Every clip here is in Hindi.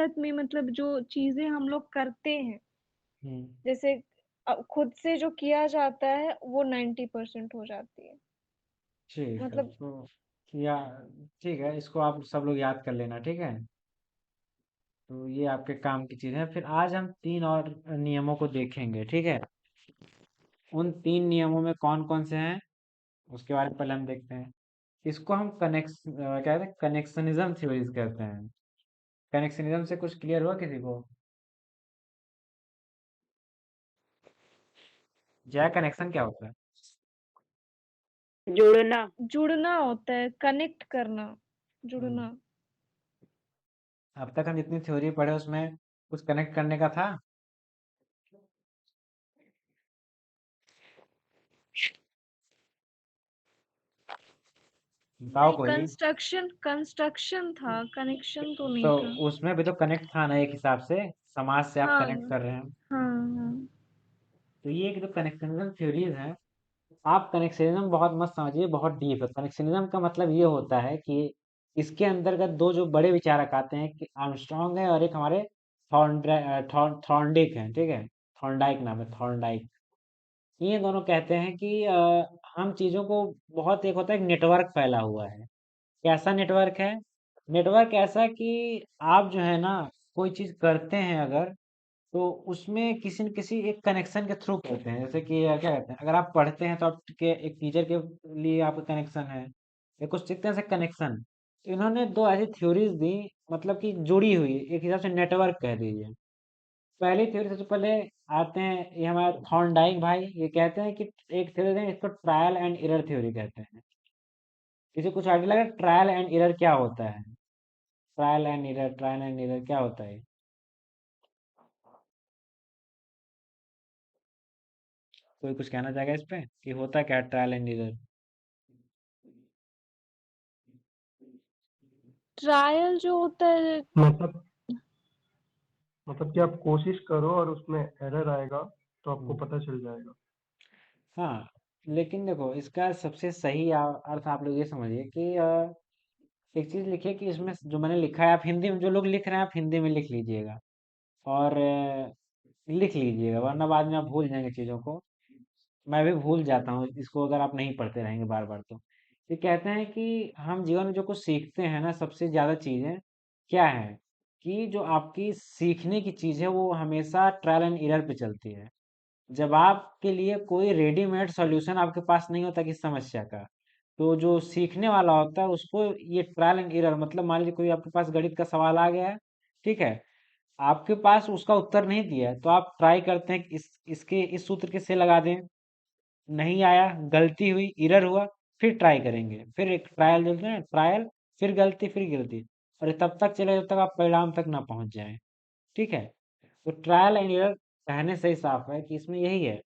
वक़्त में मतलब जो चीज़ें हम लोग करते हैं, हम्म। जैसे खुद से जो किया जाता है वो 90% हो जाती है। ठीक है मतलब तो या ठीक है, इसको आप सब लोग याद कर लेना, ठीक है। तो ये आपके काम की चीज़ है। फिर आज हम 3 और नियमों को देखेंगे, ठीक है। उन 3 नियमों में कौन कौन से हैं उसके बारे में पहले हम देखते हैं। इसको हम क्या कहते हैं, कनेक्शनिज्म थ्योरीज कहते हैं। कनेक्शनिज्म से कुछ क्लियर हुआ किसी को? जय, कनेक्शन क्या होता है? जुड़ना। जुड़ना होता है, कनेक्ट करना, हम्म, जुड़ना। अब तक हम जितनी थ्योरी पढ़े उसमें कुछ कनेक्ट करने का था? बताओ नहीं, कोई। कंस्ट्रक्शन कंस्ट्रक्शन था, कनेक्शन तो तो नहीं था। उसमें भी तो कनेक्ट था ना, एक हिसाब से समाज से आप हाँ, कनेक्ट कर रहे हैं। हाँ, हाँ। तो ये एक जो कनेक्शनिज्म थ्योरीज हैं, आप कनेक्शनिज्म बहुत मत समझिए, बहुत डीप है। कनेक्शनिज्म का मतलब ये होता है कि इसके अंतर्गत दो जो बड़े विचारक आते हैं, कि आर्मस्ट्रांग है और एक हमारे थॉर्नडाइक है, ठीक है। थॉर्नडाइक नाम है, थॉर्नडाइक। ये दोनों कहते हैं कि हम चीज़ों को बहुत, एक होता है एक नेटवर्क फैला हुआ है। कैसा नेटवर्क है? नेटवर्क ऐसा कि आप जो है ना, कोई चीज़ करते हैं अगर, तो उसमें किसी न किसी एक कनेक्शन के थ्रू करते हैं। जैसे कि क्या कहते हैं, अगर आप पढ़ते हैं तो आपके एक टीचर के लिए आपका कनेक्शन है, या कुछ सीखते हैं से कनेक्शन। तो इन्होंने दो ऐसी थ्योरीज दी, मतलब कि जुड़ी हुई, एक हिसाब से नेटवर्क कह दीजिए। पहली थ्योरी सबसे पहले आते हैं, ये हमारे थॉर्नडाइक भाई, ये कहते हैं कि एक थ्योरी है, इसको ट्रायल एंड एरर थ्योरी कहते हैं। किसी कुछ आइडिया लगा ट्रायल एंड एरर क्या होता है? Trial and error, trial and error क्या होता है? कोई कुछ कहना चाहेगा इस पे कि होता क्या ट्रायल एंड एरर? ट्रायल जो होता है। मतलब मतलब कि आप कोशिश करो और उसमें एरर आएगा तो आपको हम्म, पता चल जाएगा। हाँ। लेकिन देखो, इसका सबसे सही अर्थ आप लोग ये समझिए कि एक चीज लिखिए कि इसमें जो मैंने लिखा है, आप हिंदी में, जो लोग लिख रहे हैं आप हिंदी में लिख लीजिएगा। और लिख लीजिएगा, वरना बाद में आप भूल जाएंगे चीज़ों को। मैं भी भूल जाता हूँ इसको, अगर आप नहीं पढ़ते रहेंगे बार बार तो। ये कहते हैं कि हम जीवन में जो कुछ सीखते हैं ना, सबसे ज़्यादा चीज़ें क्या है, कि जो आपकी सीखने की चीज़ है वो हमेशा ट्रायल एंड एरर पे चलती है। जब आपके लिए कोई रेडीमेड सॉल्यूशन आपके पास नहीं होता किसी समस्या का, तो जो सीखने वाला होता है उसको ये ट्रायल एंड एरर, मतलब मान लीजिए कोई आपके पास गणित का सवाल आ गया है, ठीक है। आपके पास उसका उत्तर नहीं दिया है, तो आप ट्राई करते हैं कि इसके इस सूत्र के से लगा दें। नहीं आया, गलती हुई, एरर हुआ, फिर ट्राई करेंगे, फिर एक ट्रायल देते हैं, ट्रायल, फिर गलती, फिर गलती। और ये तब तक चले जब तक आप परिणाम तक ना पहुंच जाएं, ठीक है। तो ट्रायल एंड एरर कहने से ही साफ है कि इसमें यही है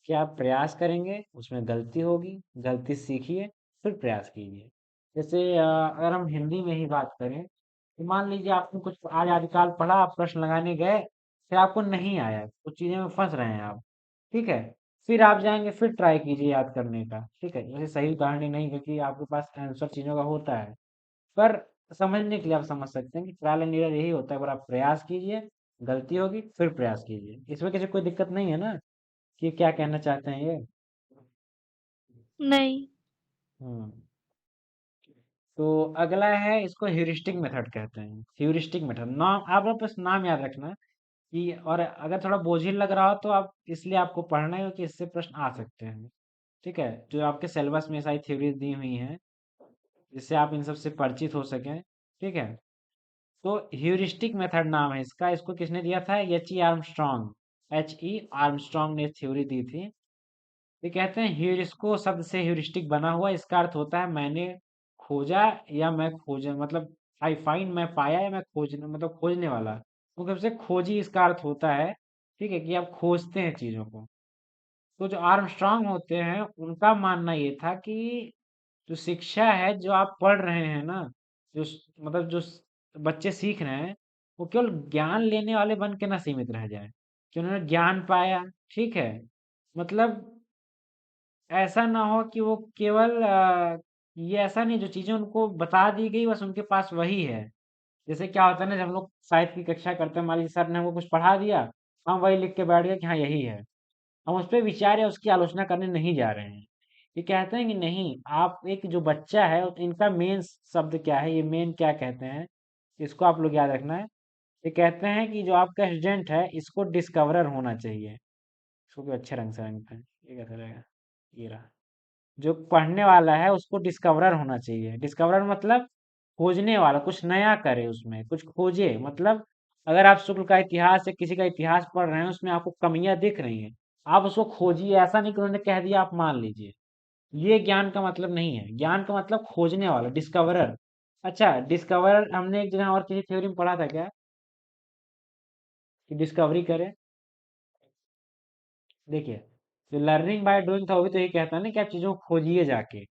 कि आप प्रयास करेंगे, उसमें गलती होगी, गलती सीखिए, फिर प्रयास कीजिए। जैसे अगर हम हिंदी में ही बात करें, तो मान लीजिए आपने कुछ आज आदिकाल पढ़ा, आप प्रश्न लगाने गए, फिर आपको नहीं आया, कुछ चीजें में फंस रहे हैं आप, ठीक है। फिर आप जाएंगे, फिर ट्राई कीजिए याद करने का, ठीक है। वैसे सही उदाहरण नहीं, क्योंकि आपके पास आंसर चीजों का होता है, पर समझने के लिए आप समझ सकते हैं कि ट्रायल एंड एरर यही होता है। अगर आप प्रयास कीजिए, गलती होगी, फिर प्रयास कीजिए। इसमें किसी कोई दिक्कत नहीं है ना, कि क्या कहना चाहते हैं ये? नहीं। हम्म। तो अगला है, इसको ह्यूरिस्टिक मेथड कहते हैं। ह्यूरिस्टिक मेथड, नाम आप लोग बस नाम याद रखना। कि और अगर थोड़ा बोझिल लग रहा हो तो आप, इसलिए आपको पढ़ना है कि इससे प्रश्न आ सकते हैं, ठीक है। जो आपके सिलेबस में सारी थ्योरीज दी हुई हैं, जिससे आप इन सब से परिचित हो सकें, ठीक है। तो ह्यूरिस्टिक मेथड नाम है इसका। इसको किसने दिया था? एच ई आर्मस्ट्रॉन्ग ने थ्योरी दी थी। ये कहते हैं ह्यूरिस्को शब्द से ह्यूरिस्टिक बना हुआ, इसका अर्थ होता है मैंने खोजा, या मैं खोजा, मतलब आई फाइंड, मैं पाया, या मैं खोजने, मतलब खोजने वाला। तो सबसे खोजी इसका अर्थ होता है, ठीक है, कि आप खोजते हैं चीजों को। तो जो आर्मस्ट्रांग होते हैं उनका मानना ये था कि जो शिक्षा है, जो आप पढ़ रहे हैं ना, मतलब बच्चे सीख रहे हैं, वो केवल ज्ञान लेने वाले बन के ना सीमित रह जाए, कि उन्होंने ज्ञान पाया, ठीक है। मतलब ऐसा ना हो कि वो केवल ये ऐसा नहीं, जो चीजें उनको बता दी गई बस उनके पास वही है, जैसे क्या होता है ना, जब हम लोग साहित्य की कक्षा करते हैं, मान लीजिए सर ने हमको कुछ पढ़ा दिया, हम वही लिख के बैठ गए कि हाँ यही है। हम उस पर विचार या उसकी आलोचना करने नहीं जा रहे हैं। ये कहते हैं कि नहीं, आप एक जो बच्चा है, इनका मेन शब्द क्या है, ये मेन क्या कहते हैं, इसको आप लोग याद रखना है। ये कहते हैं कि जो आपका स्टूडेंट है, इसको डिस्कवरर होना चाहिए। इसको भी अच्छे रंग से रंग पे, ये कैसा रहेगा, ये रहा। जो पढ़ने वाला है उसको डिस्कवरर होना चाहिए। डिस्कवरर मतलब खोजने वाला, कुछ नया करे, उसमें कुछ खोजे। मतलब अगर आप शुक्ल का इतिहास या किसी का इतिहास पढ़ रहे हैं, उसमें आपको कमियां दिख रही हैं, आप उसको खोजिए। ऐसा नहीं कि उन्होंने कह दिया आप मान लीजिए। ये ज्ञान का मतलब नहीं है। ज्ञान का मतलब खोजने वाला, डिस्कवरर। अच्छा, डिस्कवरर हमने एक जगह और किसी थ्योरी में पढ़ा था क्या, कि डिस्कवरी करे। देखिए, जो लर्निंग बाय डूइंग था, वो भी तो यही कहता है ना कि आप चीजों को खोजिए जाके,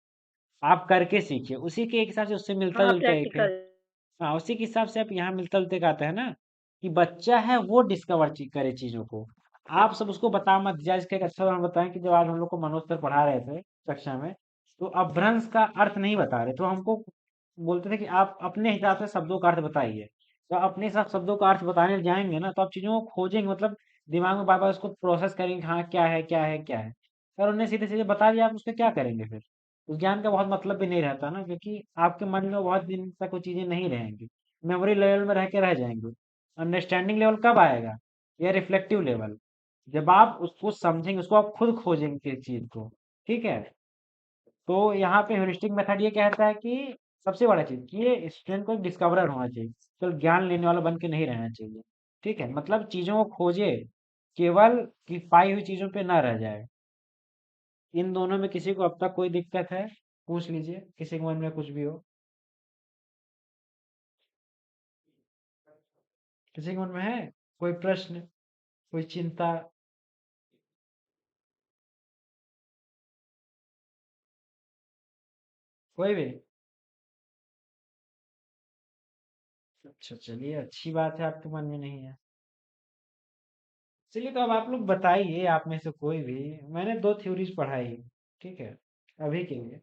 आप करके सीखिए। उसी के एक हिसाब से उससे मिलता हाँ जुलता एक है। प्रैक्टिकल। हाँ, उसी के हिसाब से आप यहाँ मिलता जुलते का आता है ना, कि बच्चा है वो डिस्कवर करे चीजों को। आप सब उसको बता मत दीजिए। इसका एक अच्छा उदाहरण बताएं कि जब आज हम लोग को मनोज सर पढ़ा रहे थे कक्षा में, तो अपभ्रंश का अर्थ नहीं बता रहे, तो हमको बोलते थे कि आप अपने हिसाब से शब्दों का अर्थ बताइए। तो आप अपने हिसाब से शब्दों का अर्थ बताने जाएंगे ना, तो आप चीजों को खोजेंगे, मतलब दिमाग में बार बार उसको प्रोसेस करेंगे कि हाँ क्या है क्या है क्या है। और उन्हें सीधे सीधे बता दिया, आप उसका क्या करेंगे फिर। उस ज्ञान का बहुत मतलब भी नहीं रहता ना, क्योंकि आपके मन में बहुत दिन तक वो चीजें नहीं रहेंगी, मेमोरी लेवल में रह के रह जाएंगे। अंडरस्टैंडिंग लेवल कब आएगा, या रिफ्लेक्टिव लेवल, जब आप उसको समझेंगे, उसको आप खुद खोजेंगे इस चीज को। ठीक है। तो यहाँ पे ह्यूरिस्टिक मेथड ये कहता है कि सबसे बड़ा चीज कि ये स्टूडेंट को डिस्कवरर होना चाहिए, केवल ज्ञान लेने वाला बन के नहीं रहना चाहिए। ठीक है, मतलब चीजों को खोजे, केवल कि पाई हुई चीजों पे ना रह जाए। इन दोनों में किसी को अब तक कोई दिक्कत है, पूछ लीजिए, किसी के मन में कुछ भी हो। किसी के मन में है कोई प्रश्न, कोई चिंता? कोई भी? अच्छा, चलिए, अच्छी बात है आपके मन में नहीं है। चलिए, तो अब आप लोग बताइए, आप में से कोई भी। मैंने दो थ्योरीज पढ़ाई, ठीक है, अभी के लिए।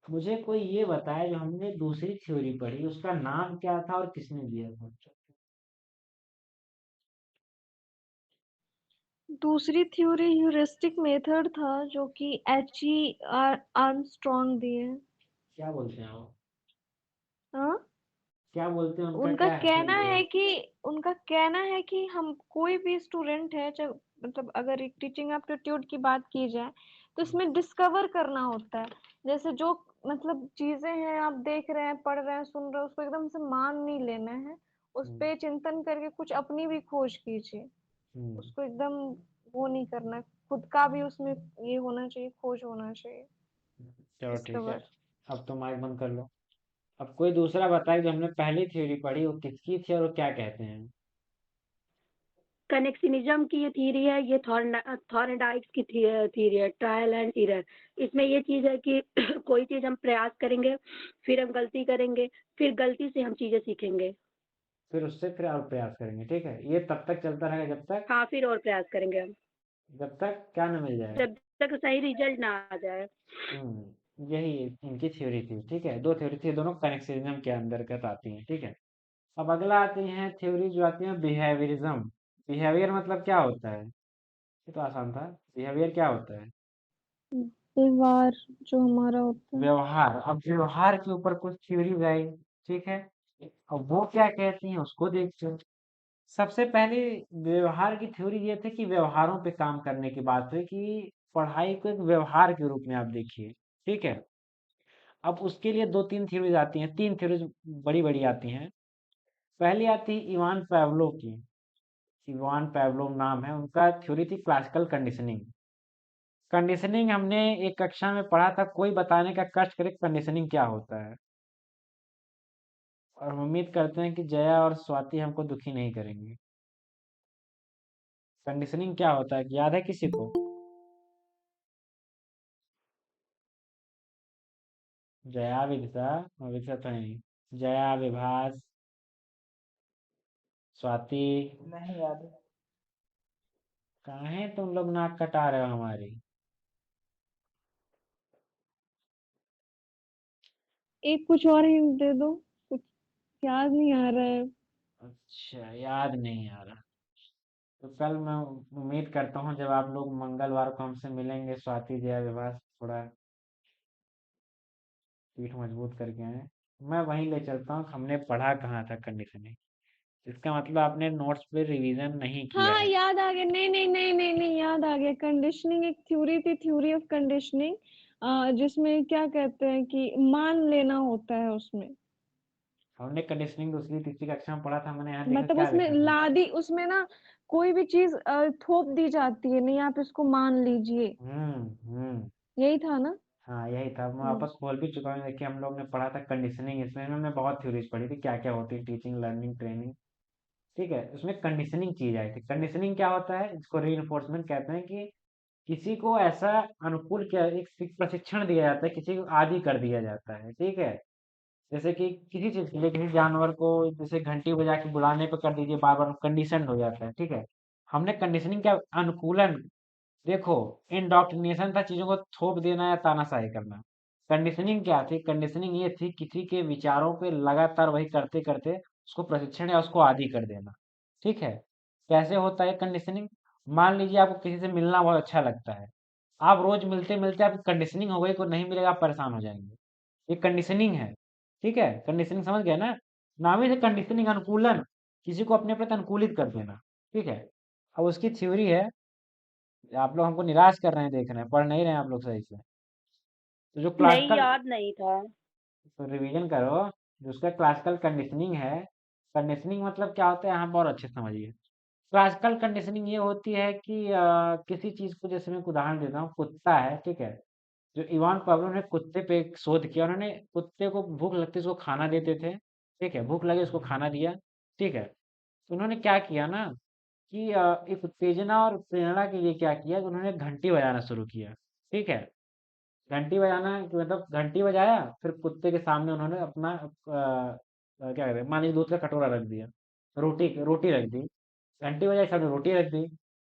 मुझे कोई ये बताए, जो हमने दूसरी थ्योरी पढ़ी, उसका नाम क्या था और किसने दिया था? दूसरी थ्योरी ह्यूरिस्टिक मेथड था, जो कि आर्मस्ट्रॉन्ग दिए। क्या बोलते हैं वो? हाँ, क्या बोलते हैं, उनका उनका क्या है कहना थ्योरी? है कि उनका कहना है कि हम कोई भी स्टूडेंट है, चाहे मतलब अगर एक टीचिंग एप्टीट्यूड की बात की जाए, तो इसमें डिस्कवर करना होता है। जैसे जो मतलब चीजें हैं, आप देख रहे हैं, पढ़ रहे हैं, सुन रहे हैं, उसको एकदम से मान नहीं लेना है। उस हम्म, पे चिंतन करके कुछ अपनी भी खोज कीजिए। हम्म, उसको एकदम वो नहीं करना, खुद का भी उसमें ये होना चाहिए, खोज होना चाहिए, चलो ठीक है। डिस्कवर। अब तो माइक बंद कर लो। अब कोई दूसरा बताए, जो हमने पहली थ्योरी पढ़ी, वो किसकी थी और वो क्या कहते हैं? कनेक्शनिज्म की ये थ्योरी है, ये थॉर्नडाइक्स की थ्योरी है, ट्रायल एंड एरर। इसमें ये चीज है कि कोई चीज हम प्रयास करेंगे, फिर हम गलती करेंगे, फिर गलती से हम चीजें सीखेंगे। फिर उससे फिर और प्रयास करेंगे। ठीक है, ये तब तक चलता रहेगा जब तक, हाँ, फिर और प्रयास करेंगे हम, क्या न मिल जाए। जब तक सही रिजल्ट ना आ जाए। यही इनकी थ्योरी थी। ठीक है, दो थ्योरी थी, दोनों कनेक्शनिज्म के अंतर्गत आती हैं। ठीक है। अब अगला आती हैं थ्योरी जो आती है बिहेवियरिज्म। बिहेवियर मतलब क्या होता है? ये तो आसान था। बिहेवियर क्या होता है? व्यवहार जो हमारा होता है। व्यवहार। अब व्यवहार के ऊपर कुछ थ्योरी आई। ठीक है, अब वो क्या कहती हैं उसको देखते हैं। सबसे पहले व्यवहार की थ्योरी ये थी कि व्यवहारों पे काम करने की बात हुई, कि पढ़ाई को एक व्यवहार के रूप में आप देखिए। ठीक है। अब उसके लिए दो तीन थ्योरीज आती हैं, तीन थ्योरीज बड़ी बड़ी आती हैं। पहली आती है इवान पैवलो की। इवान पैवलोव नाम है उनका। थ्योरी थी क्लासिकल कंडीशनिंग। कंडीशनिंग हमने एक कक्षा में पढ़ा था। कोई बताने का कष्ट करे कंडीशनिंग क्या होता है। और हम उम्मीद करते हैं कि जया और स्वाति हमको दुखी नहीं करेंगी। कंडीशनिंग क्या होता है, याद है किसी को? जया, विदिशा, विदिशा तो नहीं, जया, विभास, स्वाति। नहीं याद। काहे तुम लोग नाक कटा रहे हो हमारी? एक कुछ और हिंट दे दो, कुछ याद नहीं आ रहा है। अच्छा, याद नहीं आ रहा। तो कल मैं उम्मीद करता हूँ जब आप लोग मंगलवार को हमसे मिलेंगे, स्वाति जया विभास थोड़ा पीठ मजबूत करके आए। मैं वहीं ले चलता हूँ, हमने पढ़ा कहाँ था कंडीशनिंग। इसका मतलब आपने नोट्स पे रिवीजन नहीं किया हाँ है। याद आ गया, नहीं नहीं नहीं नहीं नहीं, याद आ गया। कंडीशनिंग एक थ्योरी थी, थ्योरी ऑफ कंडीशनिंग, जिसमें क्या कहते हैं कि मान लेना होता है उसमें। हमने कंडीशनिंग दूसरी तीसरी कक्षा में पढ़ा था, मैंने यहाँ देखा मतलब क्या उसमें देखा था। लादी, उसमें ना कोई भी चीज थोप दी जाती है, नहीं आप इसको मान लीजिए, हम्म। यही था ना। हाँ यही था, मैं हम्म। वापस खोल भी चुका हूँ। देखिए हम लोग ने पढ़ा था कंडीशनिंग, इसमें हमने बहुत थ्योरीज पढ़ी थी, क्या क्या होती है, टीचिंग, लर्निंग, ट्रेनिंग। ठीक है, उसमें कंडीशनिंग चीज आई थी। कंडीशनिंग क्या होता है, इसको रीइंफोर्समेंट कहते हैं कि किसी को ऐसा अनुकूल किया, एक प्रशिक्षण दिया जाता है, किसी को आदी कर दिया जाता है। ठीक है, जैसे कि किसी चीज के लिए, किसी जानवर को जैसे घंटी बजा के बुलाने पे कर दीजिए, बार बार कंडीशन हो जाता है। ठीक है, हमने कंडीशनिंग क्या, अनुकूलन। देखो, इंडोक्ट्रिनेशन था, चीजों को थोप देना या तानाशाही करना। कंडीशनिंग क्या थी, कंडीशनिंग ये थी किसी के विचारों पे लगातार वही करते करते उसको प्रशिक्षण या उसको आदी कर देना। ठीक है, कैसे होता है कंडीशनिंग। मान लीजिए आपको किसी से मिलना बहुत अच्छा लगता है, आप रोज मिलते मिलते आपकी कंडीशनिंग हो गई, कोई नहीं मिलेगा आप परेशान हो जाएंगे। ये कंडीशनिंग है। ठीक है, कंडीशनिंग समझ गए ना, नाम ही से कंडीशनिंग, अनुकूलन, किसी को अपने प्रति अनुकूलित कर देना। ठीक है, अब उसकी थ्योरी है। आप लोग हमको निराश कर रहे हैं, देख रहे हैं, पढ़ नहीं रहे हैं आप लोग सही से। तो जो नहीं, क्लासिकल, याद नहीं था। तो रिवीजन करो। जो उसका क्लासिकल कंडीशनिंग है, कंडीशनिंग मतलब क्या होता है यहाँ पर अच्छे से समझिए। क्लासिकल कंडीशनिंग ये होती है कि किसी चीज को, जैसे मैं एक उदाहरण देता हूँ, कुत्ता है। ठीक है, जो इवान पाब्लो ने कुत्ते पे एक शोध किया, उन्होंने कुत्ते को भूख लगती उसको खाना देते थे। ठीक है, भूख लगे उसको खाना दिया। ठीक है, तो उन्होंने क्या किया ना कि एक उत्तेजना और प्रेरणा के लिए क्या किया कि उन्होंने घंटी बजाना शुरू किया। ठीक है, घंटी बजाना कि मतलब घंटी बजाया, फिर कुत्ते के सामने उन्होंने अपना क्या कहते हैं, मान लीजिए दूध का कटोरा रख दिया, रोटी रोटी रख दी, घंटी बजाई, सामने रोटी रख दी।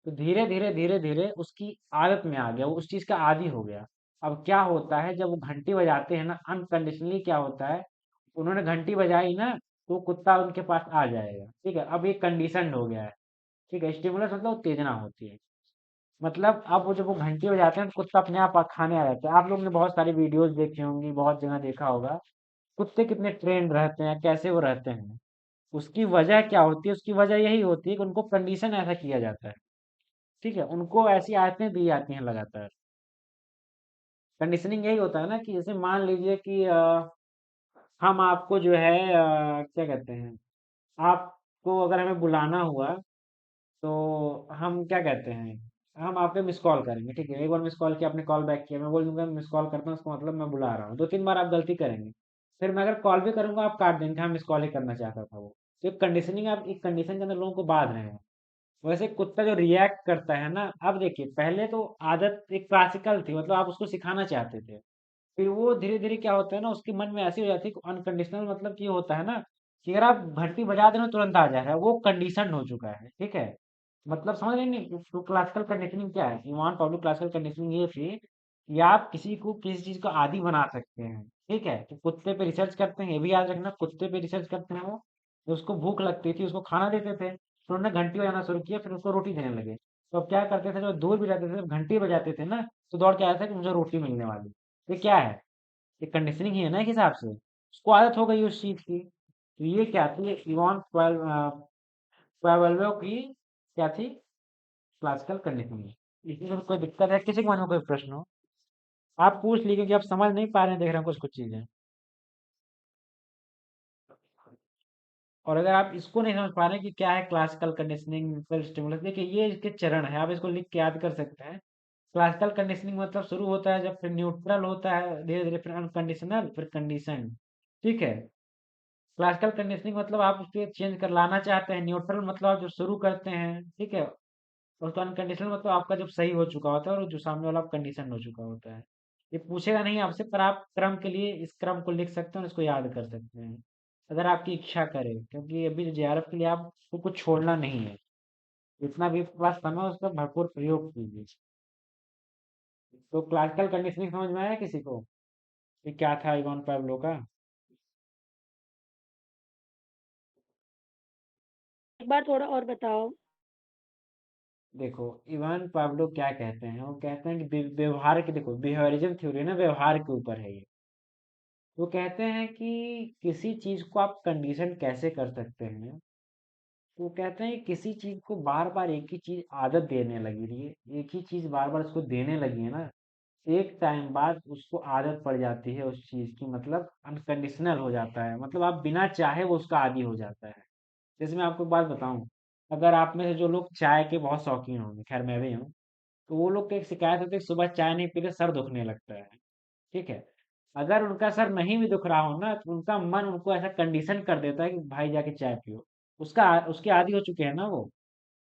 तो धीरे धीरे धीरे धीरे उसकी आदत में आ गया, वो उस चीज का आदी हो गया। अब क्या होता है, जब वो घंटी बजाते हैं ना, अनकंडीशनली क्या होता है, उन्होंने घंटी बजाई ना, तो कुत्ता उनके पास आ जाएगा। ठीक है, अब ये कंडीशन हो गया है। ठीक है, स्टिमुलस मतलब उत्तेजना होती है। मतलब अब वो जब वो घंटी बजाते हैं तो कुत्ता अपने आप खाने आ जाता है। आप लोग ने बहुत सारी वीडियोस देखी होंगी, बहुत जगह देखा होगा, कुत्ते कितने ट्रेंड रहते हैं, कैसे वो रहते हैं। उसकी वजह क्या होती है, उसकी वजह यही होती है कि उनको कंडीशन ऐसा किया जाता है। ठीक है, उनको ऐसी आदतें दी जाती हैं लगातार। कंडीशनिंग यही होता है ना कि जैसे मान लीजिए कि हम आपको जो है क्या कहते हैं, आपको अगर हमें बुलाना हुआ, तो हम क्या कहते हैं, हम आप पे मिस कॉल करेंगे। ठीक है, एक बार मिस कॉल किया, आपने कॉल बैक किया, मैं बोल दूंगा मिस कॉल करता हूँ, उसका मतलब मैं बुला रहा हूँ। दो तीन बार आप गलती करेंगे, फिर मैं अगर कॉल भी करूंगा आप काट देंगे, हाँ मिस कॉल ही करना चाहता था वो। तो एक कंडीशनिंग, आप एक कंडीशन के अंदर लोगों को बांध रहे हैं। वैसे कुत्ता जो रिएक्ट करता है ना, अब देखिए पहले तो आदत एक क्लासिकल थी, मतलब आप उसको सिखाना चाहते थे। फिर वो धीरे धीरे क्या होता है ना, उसके मन में ऐसी हो जाती है कि अनकंडीशनल, मतलब कि ये होता है ना कि अगर आप घंटी बजा दे रहे हो तुरंत आ जा रहा है, वो कंडीशन हो चुका है। ठीक है, मतलब समझ रहे हैं नहीं, तो क्लासिकल कंडीशनिंग क्या है, इवान पाब्लो क्लासिकल कंडीशनिंग ये थी कि आप किसी को किसी चीज को आदी बना सकते हैं। ठीक है, तो कुत्ते पे रिसर्च करते हैं, ये भी याद रखना, कुत्ते पे रिसर्च करते हैं वो। तो उसको भूख लगती थी, उसको खाना देते थे, तो उन्होंने घंटी बजाना शुरू किया, फिर उसको रोटी देने लगे। तो अब क्या करते थे, जब दूर भी जाते थे, जब घंटी बजाते थे ना, तो दौड़ के आया था कि मुझे रोटी मिलने वाली। ये क्या है, ये कंडीशनिंग ही है ना एक हिसाब से, उसको आदत हो गई उस चीज की। तो ये क्या थी, ये इवान पावेलोव की क्या थी, क्लासिकल कंडीशनिंग। इसमें कोई दिक्कत है, किसी के मन में कोई प्रश्न हो आप पूछ लीजिए, कि आप समझ नहीं पा रहे हैं, देख रहे हैं कुछ कुछ चीजें। और अगर आप इसको नहीं समझ पा रहे हैं कि क्या है क्लासिकल कंडीशनिंग, फिर स्टिमुलस, देखिए ये इसके चरण है, आप इसको लिख के याद कर सकते हैं। क्लासिकल कंडीशनिंग मतलब शुरू होता है जब, फिर न्यूट्रल होता है धीरे धीरे, फिर अनकंडीशनल, फिर कंडीशन। ठीक है, क्लासिकल कंडीशनिंग मतलब आप उसके चेंज कर लाना चाहते हैं, न्यूट्रल मतलब आप जो शुरू करते हैं। ठीक है, और तो अनकंडीशनल मतलब आपका जब सही हो चुका होता है और जो सामने वाला कंडीशन हो चुका होता है। ये पूछेगा नहीं आपसे, पर आप क्रम के लिए इस क्रम को लिख सकते हैं और इसको याद कर सकते हैं, अगर आपकी इच्छा करे, क्योंकि अभी जेआरएफ के लिए आपको कुछ छोड़ना नहीं है। जितना भी आपके पास समय है, उसका भरपूर प्रयोग कीजिए। तो क्लासिकल कंडीशनिंग समझ में आया किसी को, कि क्या था इवान पाब्लो का। एक बार थोड़ा और बताओ। देखो, इवान पाब्लो क्या कहते हैं, वो कहते हैं कि व्यवहार के, देखो बिहेवियरिज्म थ्योरी ना व्यवहार के ऊपर है ये। वो कहते हैं कि किसी चीज को आप कंडीशन कैसे कर सकते हैं। वो कहते हैं कि किसी चीज को बार बार एक ही चीज आदत देने लगी रही है, एक ही चीज बार बार उसको देने लगी है ना, एक टाइम बाद उसको आदत पड़ जाती है उस चीज की, मतलब अनकंडीशनल हो जाता है, मतलब आप बिना चाहे वो उसका आदी हो जाता है। जैसे मैं आपको एक बात बताऊं, अगर आप में से जो लोग चाय के बहुत शौकीन होंगे, खैर मैं भी हूँ, तो वो लोग की एक शिकायत होती है कि सुबह चाय नहीं पीते सर दुखने लगता है। ठीक है, अगर उनका सर नहीं भी दुख रहा हो ना, तो उनका मन उनको ऐसा कंडीशन कर देता है कि भाई जाके चाय पियो, उसका उसके आदी हो चुके हैं ना वो।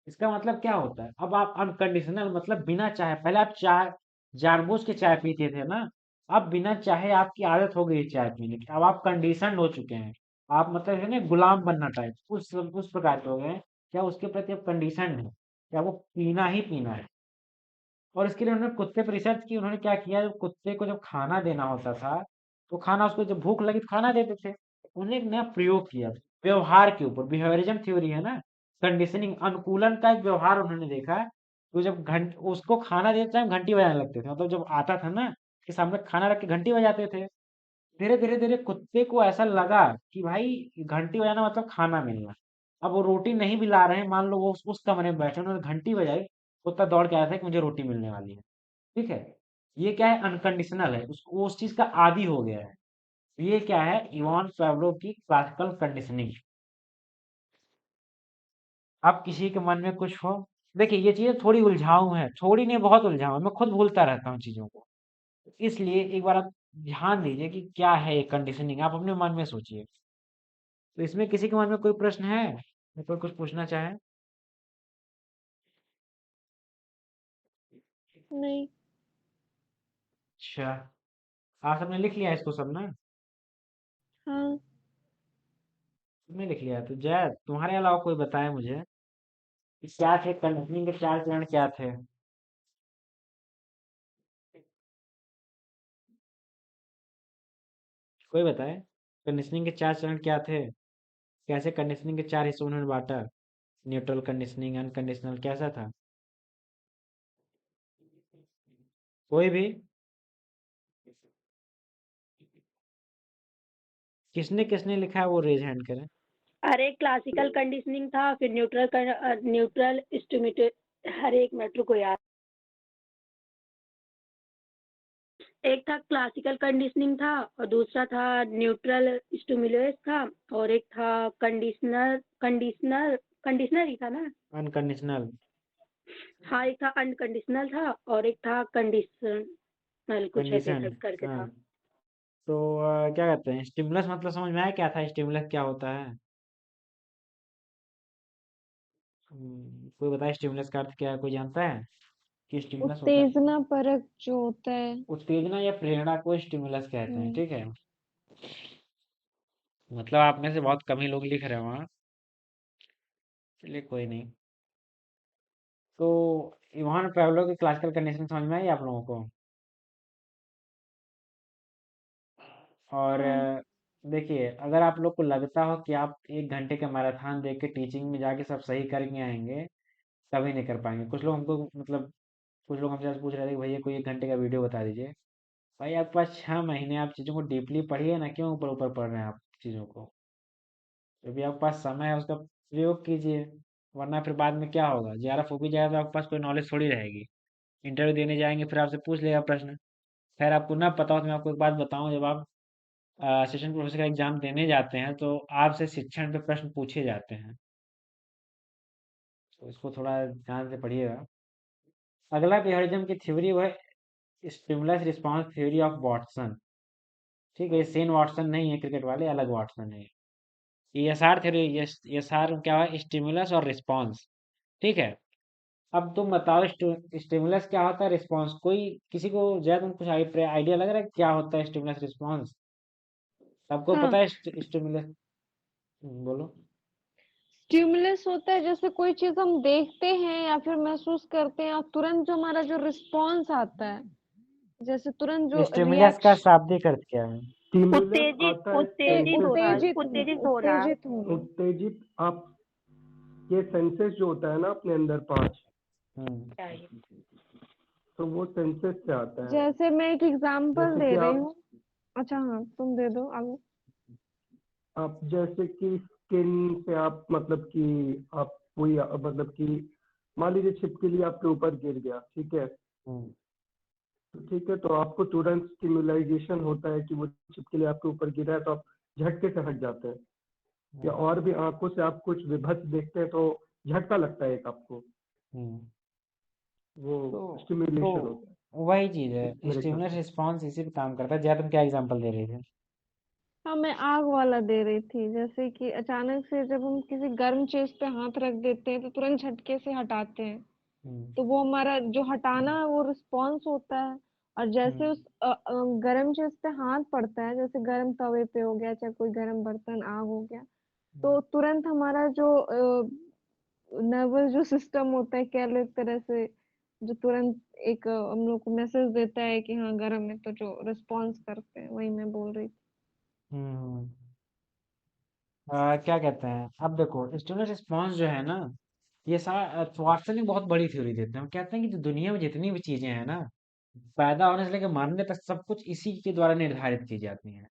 इसका मतलब क्या होता है, अब आप अनकंडीशनल, मतलब बिना चाहे, पहले आप चाय जानबूझ के चाय पीते थे ना, अब बिना चाहे आपकी आदत हो गई है चाय पीने की, अब आप कंडीशन हो चुके हैं। आप मतलब है ना गुलाम बनना टाइप, उस प्रकार के हो गए हैं। क्या उसके प्रति अब कंडीशन है, क्या वो पीना ही पीना है। और इसके लिए उन्होंने कुत्ते पर रिसर्च की, उन्होंने क्या किया, जब कुत्ते को जब खाना देना होता था, तो खाना उसको जब भूख लगी तो खाना देते थे। उन्होंने एक नया प्रयोग किया व्यवहार के ऊपर, बिहेवियरिज्म थ्योरी है ना, कंडीशनिंग, अनुकूलन का एक व्यवहार उन्होंने देखा। तो जब उसको खाना देते टाइम घंटी बजाने लगते थे, मतलब जब आता था ना कि सामने खाना रख के घंटी बजाते थे। धीरे धीरे धीरे कुत्ते को ऐसा लगा कि भाई घंटी बजाना मतलब खाना मिलना। अब वो रोटी नहीं भी ला रहे हैं, मान लो वो उस कमरे में बैठे, उन्होंने घंटी बजाई, कुत्ता दौड़ के आया था कि मुझे रोटी मिलने वाली है। ठीक है, ये क्या है, अनकंडीशनल है, उसको वो उस चीज का आदी हो गया है। ये क्या है, इवान पाव्लोव की क्लासिकल कंडीशनिंग। अब किसी के मन में कुछ हो, देखिए ये चीजें थोड़ी उलझाऊ है, थोड़ी नहीं बहुत उलझाऊ है, मैं खुद भूलता रहता हूँ चीजों को। इसलिए एक बार आप ध्यान दीजिए कि क्या है ये कंडीशनिंग, आप अपने मन में सोचिए। तो इसमें किसी के मन में कोई प्रश्न है या कोई कुछ पूछना चाहे? नहीं। अच्छा, आप सबने लिख लिया इसको सब ना? हाँ। तुमने लिख लिया, तो जय तुम्हारे अलावा कोई बताए मुझे कि क्या थे कंडीशनिंग के चार चरण, क्या थे? कोई बताए कंडीशनिंग के चार चरण क्या थे, कैसे कंडीशनिंग के चार हिस्सों में उन्होंने बांटा, न्यूट्रल कंडीशनिंग, अनकंडीशनल, कैसा था? कोई भी? किसने किसने लिखा है वो रेज हैंड करें। अरे क्लासिकल कंडीशनिंग था, फिर न्यूट्रल स्टिम्युलेट, हर एक मेट्रो को याद। एक था क्लासिकल कंडीशनिंग था, और दूसरा था न्यूट्रल स्टिमुलस था, और एक था कंडीशनर ही था ना। अनकंडीशनल। हाँ, एक था अनकंडीशनल था, और एक था कंडीशनल, कुछ ऐसे कंडीशन। करके हाँ, था। तो क्या कहते हैं स्टिमुलस, मतलब समझ में आया क्या था, स्टिमुलस क्या होता है? कोई बताए स्टिमुलस का अर्थ क्या है, कोई जानता है कि स्टिमुलस होता है? उत्तेजना परक जो होता है। उत्तेजना या प्रेरणा को स्टिमुलस कहते हैं, हम्म। ठीक है। मतलब आप में से बहुत कम ही लोग लिख रहे हो, वहाँ, चलिए कोई नहीं। तो इवान पाव्लोव की क्लासिकल कंडीशन समझ में आई आप लोगों को? और हाँ। देखिए, अगर आप लोग को लगता हो कि आप 1 घंटे का मैराथन देख के टीचिंग में जाके सब सही करके आएंगे, कभी नहीं कर पाएंगे। कुछ लोग हमको, मतलब कुछ लोग हमसे आज पूछ रहे थे कि भैया कोई 1 घंटे का वीडियो बता दीजिए। भाई आपके पास 6 महीने, आप चीज़ों को डीपली पढ़िए ना, क्यों ऊपर ऊपर पढ़ रहे हैं आप चीज़ों को। जब भी आपके पास समय है उसका प्रयोग कीजिए, वरना फिर बाद में क्या होगा, JRF हो भी जाएगा तो आपके पास कोई नॉलेज थोड़ी रहेगी। इंटरव्यू देने जाएंगे फिर आपसे पूछ लेगा प्रश्न। खैर आपको ना पता हो तो मैं आपको एक बात बताऊं, जब आप असिस्टेंट प्रोफेसर का एग्जाम देने जाते हैं तो आपसे शिक्षण पे प्रश्न पूछे जाते हैं, तो इसको थोड़ा ध्यान से पढ़िएगा। अगला बिहेवियरिज्म की थ्योरी वह stimulus response theory of Watson. ठीक है, ये सेन वाटसन नहीं है क्रिकेट वाले, अलग वाटसन है। ESR थ्योरी, ESR क्या है, स्टिमुलस और रिस्पांस। ठीक है, अब तुम बताओ स्टिमुलस क्या होता है, रिस्पांस, कोई किसी को ज्यादा कुछ आइडिया लग रहा है क्या होता है स्टिमुलस रिस्पांस? सबको हाँ, पता है स्टिमुलस? बोलो। स्टिमुलस होता है जैसे कोई चीज हम देखते हैं या फिर महसूस करते हैं और तुरंत जो हमारा जो रिस्पॉन्स आता है, जैसे तुरंत जो स्टिमुलस का रिएक्शन, शाब्दिक अर्थ क्या है? स्टिमुलस आता है उत्तेजित होना, सेंसेस, उत्तेजित होना। उत्तेजित होना। उत्तेजित। आप ये सेंसेस जो होता है ना अपने अंदर 5, हम्म तो वो सेंसेस से आता है। जैसे मैं एक एग्जांपल जैसे दे कि रही आप हूँ। अच्छा हाँ, तुम दे दो आगे। जैसे कि स्किन से आप मतलब कि आप कोई मतलब कि मान लीजिए छिपकली आपके ऊपर गिर गया, ठीक है, हम्म ठीक है, तो आपको तुरंत स्टिमुलाइजेशन होता है कि वो छिपकली आपके ऊपर गिरा है, तो आप झटके से हट जाते हैं। या हम्म और भी आंखों से आप कुछ विभत्स देखते हैं तो झटका लगता है एक आपको, हम्म। वो तो स्टिमुलेशन होता वही चीज है है, मेरे ख्याल स्टिमुलस से। रिस्पॉन्स इसी पे काम करता है। जया, तुम क्या एग्जांपल दे रहे थे? हाँ, मैं आग वाला दे रही थी। जैसे कि अचानक से जब हम किसी गर्म चीज पे हाथ रख देते हैं तो तुरंत झटके से हटाते हैं, हम्म तो वो हमारा जो हटाना है वो रिस्पॉन्स होता है। और जैसे हम्म उस गर्म चीज पे हाथ पड़ता है, जैसे गर्म तवे पे हो गया, चाहे कोई गर्म बर्तन, आग हो गया, हम्म तो तुरंत हमारा जो नर्वस जो सिस्टम होता है, कह लो एक तरह से, जो तुरंत एक हम लोग को मैसेज देता है कि हाँ गर्म है, तो जो रिस्पॉन्स करते हैं, वही मैं बोल रही थी। हम्म। क्या कहते हैं, अब देखो स्टिमुलस रिस्पॉन्स जो है ना, ये सारा वाटसन एक बहुत बड़ी थ्योरी देते हैं। हम कहते हैं कि जो दुनिया में जितनी भी चीजें हैं ना, पैदा होने से लेकर मरने तक सब कुछ इसी के द्वारा निर्धारित की जाती हैं।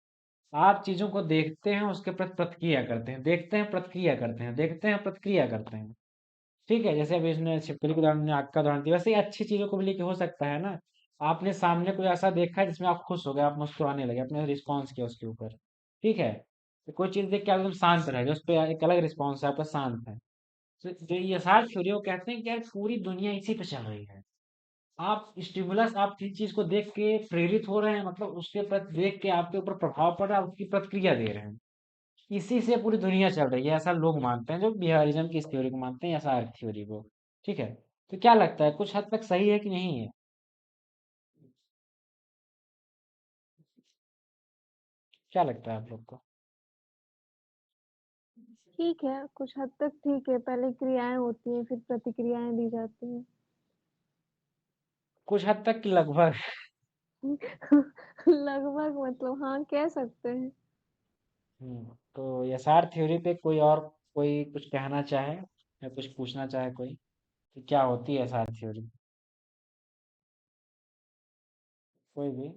आप चीजों को देखते हैं, उसके प्रति प्रतिक्रिया करते हैं, देखते हैं, प्रतिक्रिया करते हैं, देखते हैं, प्रतिक्रिया करते हैं। ठीक है, जैसे अभी इसने छिपकली का उदाहरण, ने आग का उदाहरण दिया, वैसे ही अच्छी चीजों को भी लेके हो सकता है ना। आपने सामने कोई ऐसा देखा है जिसमें आप खुश हो गए, आप मुस्कुराने लगे, आपने रिस्पॉन्स किया उसके ऊपर। ठीक है, तो कोई चीज देख के आप एकदम शांत रह गए, उस पर एक अलग रिस्पॉन्स है, आपका शांत है। तो जो ये सारी थ्योरी, वो कहते हैं कि यार पूरी दुनिया इसी पे चल रही है। आप स्टिमुलस, आप किसी चीज को देख के प्रेरित हो रहे हैं, मतलब उसके प्रति देख के आपके ऊपर प्रभाव पड़ रहा है, उसकी प्रतिक्रिया दे रहे हैं। इसी से पूरी दुनिया चल रही है, ऐसा लोग मानते हैं जो बिहेवियरिज्म की इस थ्योरी को मानते हैं, ऐसा अर्थ थ्योरी को। ठीक है, तो क्या लगता है, कुछ हद तक सही है कि नहीं है? क्या लगता है आप लोग को? ठीक है, कुछ हद तक ठीक है। पहले क्रियाएं होती हैं, फिर प्रतिक्रियाएं दी जाती हैं। कुछ हद तक कि लगभग? लगभग मतलब हाँ, कह सकते हैं। तो यसार थ्योरी पे कोई और, कोई कुछ कहना चाहे या कुछ पूछना चाहे कोई, कि क्या होती है यसार थ्योरी? कोई भी?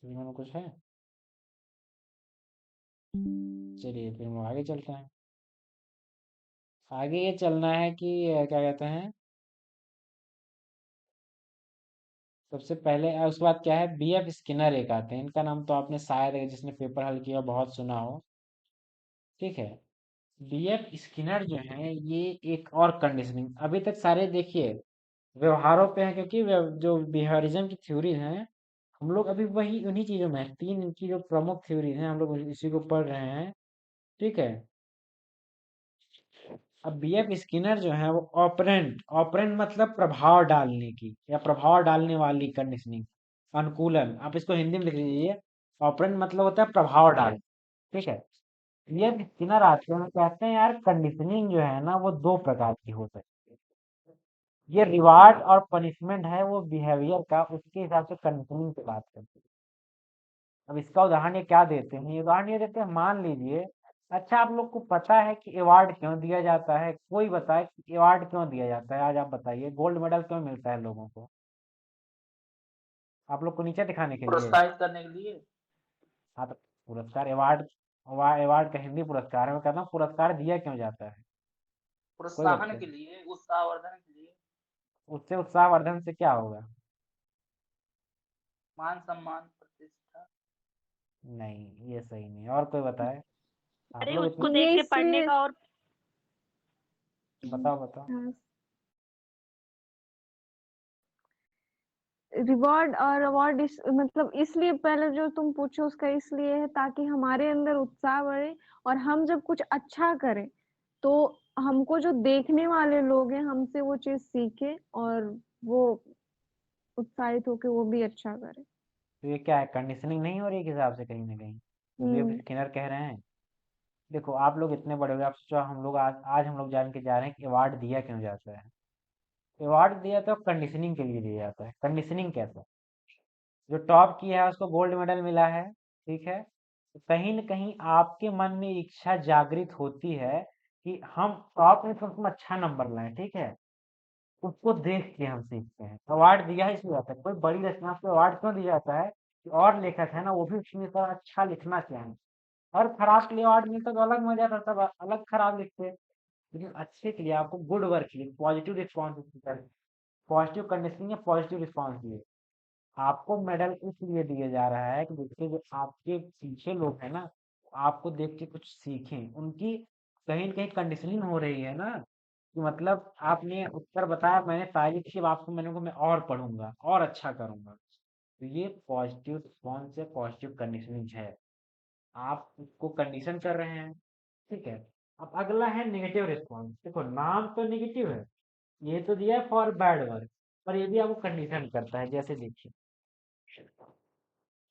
जीवन में कुछ है? चलिए फिर हम आगे चलते हैं। आगे ये चलना है कि क्या कहते हैं, सबसे पहले उसके बाद क्या है, बीएफ स्किनर एक आते हैं। इनका नाम तो आपने शायद, जिसने पेपर हल किया, बहुत सुना हो। ठीक है, बीएफ स्किनर जो है, ये एक और कंडीशनिंग, अभी तक सारे देखिए व्यवहारों पे हैं, क्योंकि जो बिहेवियरिज्म की थ्योरीज हैं, हम लोग अभी वही उन्हीं चीजों में हैं। तीन इनकी जो प्रमुख थ्योरीज हैं, हम लोग इसी को पढ़ रहे हैं। ठीक है, अब बीएफ स्किनर जो है, वो ऑपरेंट, ऑपरेंट मतलब प्रभाव डालने की या प्रभाव डालने वाली कंडीशनिंग, अनुकूलन, आप इसको हिंदी में लिख लीजिए। ऑपरेंट मतलब होता है प्रभाव डाल। ठीक है, बीएफ स्किनर आते हैं, कहते हैं यार कंडीशनिंग जो है ना, वो दो प्रकार की हो सकती है। ये रिवार्ड और पनिशमेंट है वो बिहेवियर का, उसके हिसाब से कंडीशनिंग की बात करते हैं। अब इसका उदाहरण ये क्या देते हैं, ये उदाहरण ये देते हैं, मान लीजिए, अच्छा आप लोग को पता है कि अवार्ड क्यों दिया जाता है? कोई बताए कि अवार्ड क्यों दिया जाता है, आज आप बताइए, गोल्ड मेडल क्यों मिलता है लोगों को? आप लोग को नीचे दिखाने के लिए? प्रोत्साहित करने के लिए। हाँ, तो पुरस्कार, अवार्ड, अवार्ड का हिंदी पुरस्कार है। मैं कहता हूँ पुरस्कार दिया क्यों जाता है? कोई प्रोत्साहन बच्चे, के लिए, उत्साहवर्धन के लिए। उससे उत्साहवर्धन से क्या होगा? मान सम्मान प्रतिष्ठा। नहीं, ये सही नहीं। और कोई बताए? आप अरे लोग उसको इतने, देख ये के पढ़ने इसलिए का और बताओ बताओ। हाँ, रिवॉर्ड और अवार्ड मतलब इसलिए, पहले जो तुम पूछो उसका इसलिए है ताकि हमारे अंदर उत्साह बढ़े, और हम जब कुछ अच्छा करें तो हमको जो देखने वाले लोग हैं हमसे वो चीज सीखे, और वो उत्साहित होके वो भी अच्छा करे। तो ये क्या है, कंडीशनिंग नहीं हो रही है एक हिसाब से, कहीं ना कहीं, जो भी हम्म। स्किनर कह रहे हैं? देखो आप लोग इतने बड़े हो गए, आप सोचो, हम लोग आज हम लोग जान के जा रहे हैं कि अवार्ड दिया क्यों जाता है। अवार्ड दिया तो कंडीशनिंग के लिए दिया जाता है। कंडीशनिंग कैसा, जो टॉप किया है उसको गोल्ड मेडल मिला है, ठीक है? तो कहीं न कहीं आपके मन में इच्छा जागृत होती है कि हम टॉप में कम से कम अच्छा नंबर लाएँ, ठीक है? उसको देख के हम सीखते हैं। अवार्ड दिया ही इसलिए जाता है, कोई बड़ी रचना को अवार्ड क्यों दिया जाता है कि और लेखक है ना वो भी उसमें थोड़ा अच्छा लिखना चाहें। और खराब के लिए अवार्ड मिलता तो अलग मज़ा था, सब अलग खराब लिखते। लेकिन अच्छे के लिए आपको गुड वर्क के लिए पॉजिटिव रिस्पॉन्स पॉजिटिव कंडीशनिंग या पॉजिटिव रिस्पॉन्स दिए। आपको मेडल इसलिए दिया जा रहा है कि देखिए जो आपके पीछे लोग हैं ना, आपको देख के कुछ सीखें। उनकी कहीं न कहीं कंडीशनिंग हो रही है ना, कि मतलब आपने उत्तर बताया, मैंने तारीफ़ की, अब आपको मैंने कहा मैं और पढ़ूँगा, और अच्छा करूँगा। तो ये पॉजिटिव रिस्पॉन्स है, पॉजिटिव कंडीशनिंग है। आप उसको कंडीशन कर रहे हैं, ठीक है? अब अगला है नेगेटिव रिस्पॉन्स। देखो नाम तो नेगेटिव है, ये तो दिया है फॉर बैड वर्क, पर ये भी आपको कंडीशन करता है। जैसे देखिए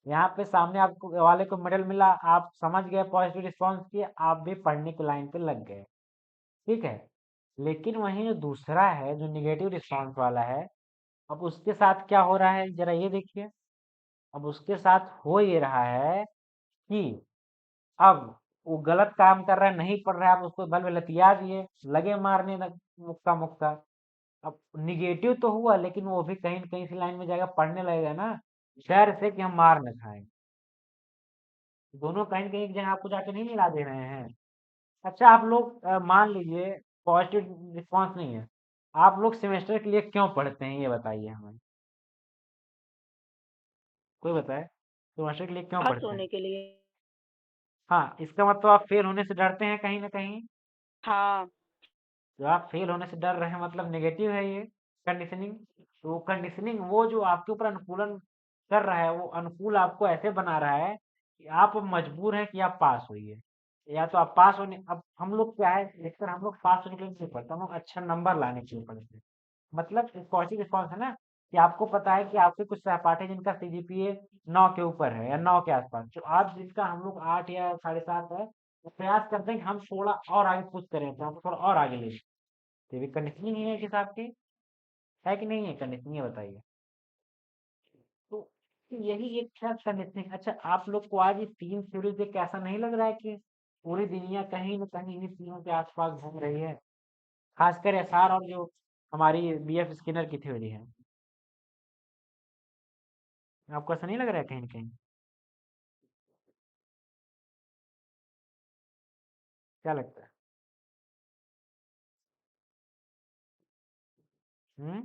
यहाँ पे सामने आपको वाले को मेडल मिला, आप समझ गए पॉजिटिव रिस्पॉन्स किए, आप भी पढ़ने की लाइन पे लग गए, ठीक है? लेकिन वहीं जो दूसरा है जो नेगेटिव रिस्पॉन्स वाला है, अब उसके साथ क्या हो रहा है जरा ये देखिए। अब उसके साथ हो ये रहा है कि अब वो गलत काम कर रहा है, नहीं पढ़ रहा है, आप उसको बल में लतिया दिए, लगे मारने मुक्का मुक्का। अब निगेटिव तो हुआ, लेकिन वो भी कहीं न कहीं इसी लाइन में जाएगा, पढ़ने लगेगा ना, डर से कि हम मार न खाएँ। दोनों कहीं न कहीं एक जगह आपको जाके नहीं मिला दे रहे हैं। अच्छा आप लोग मान लीजिए पॉजिटिव रिस्पॉन्स नहीं है, आप लोग सेमेस्टर के लिए क्यों पढ़ते हैं ये बताइए हमें? कोई बताए? सेमेस्टर के लिए क्यों पास पढ़ते हैं? होने के लिए। हाँ, इसका मतलब आप फेल होने से डरते हैं कहीं न कहीं? हाँ। जो आप फेल होने से डर रहे हैं मतलब नेगेटिव है ये कंडीशनिंग। तो कंडीशनिंग वो जो आपके ऊपर अनुकूलन कर रहा है, वो अनुकूल आपको ऐसे बना रहा है कि आप मजबूर हैं कि आप पास होइए। या तो आप पास होने, अब हम लोग क्या है, अधिकतर हम लोग पास होने के लिए नहीं पढ़ते, हम लोग अच्छा नंबर लाने के लिए पढ़ते हैं। मतलब पॉजिटिव रिस्पॉन्स है ना, कि आपको पता है कि आपके कुछ सहपाठी जिनका सीजीपीए 9 के ऊपर है या 9 के आसपास, तो आप जिसका हम लोग 8 या 7.5 है, वो प्रयास करते हैं कि हम थोड़ा और आगे पुश करें, तो हमको थोड़ा और आगे ले जाएं। तो ये भी कंडीशनिंग ही है एक हिसाब की, है कि नहीं है कंडीशनिंग, ये बताइए। तो यही एक था कंडीशनिंग। अच्छा आप लोग को आज ये 3 थ्योरी देख के ऐसा नहीं लग रहा है कि पूरी दुनिया कहीं न कहीं इन्हीं तीनों के आस-पास घूम रही है? खासकर एसआर और जो हमारी बीएफ स्किनर की थ्योरी है। आपको ऐसा नहीं लग रहा है कहीं न कहीं? क्या लगता है? हुँ?